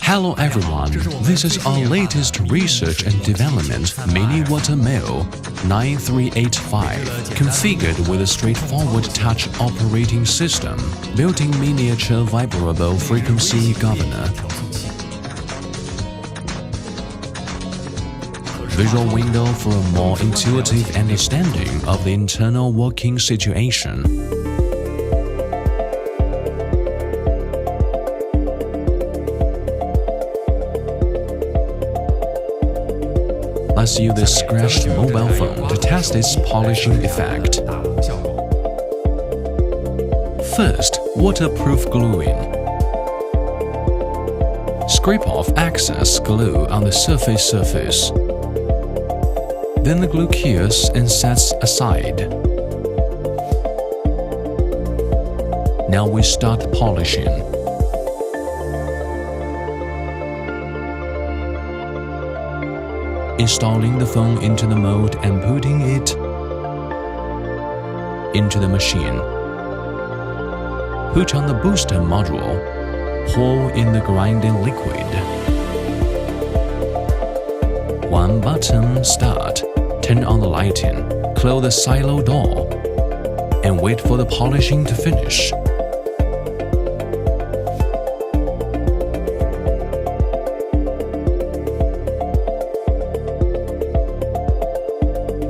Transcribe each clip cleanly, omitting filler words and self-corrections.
Hello everyone, this is our latest research and development Mini Water Mail 9385, configured with a straightforward touch operating system, built-in miniature vibrable frequency governor, visual window for a more intuitive understanding of the internal working situation. Let's use this scratched mobile phone to test its polishing effect. First, waterproof gluing. Scrape off excess glue on the surface. Then the glue cures and sets aside. Now we start polishing. Installing the phone into the mold and putting it into the machine. Put on the booster module. Pour in the grinding liquid. One button start. Turn on the lighting. Close the silo door. And wait for the polishing to finish.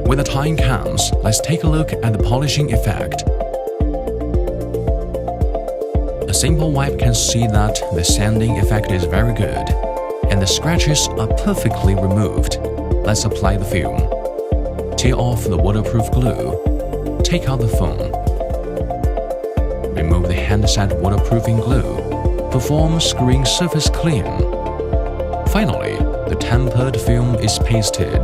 When the time comes, let's take a look at the polishing effect. A simple wipe can see that the sanding effect is very good, and the scratches are perfectly removed. Let's apply the film. Tear off the waterproof glue. Take out the phone. Remove the handset waterproofing glue. Perform screen surface clean. Finally, the tempered film is pasted,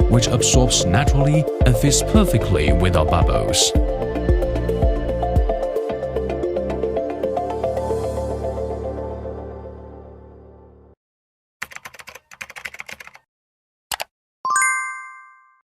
which absorbs naturally and fits perfectly without bubbles.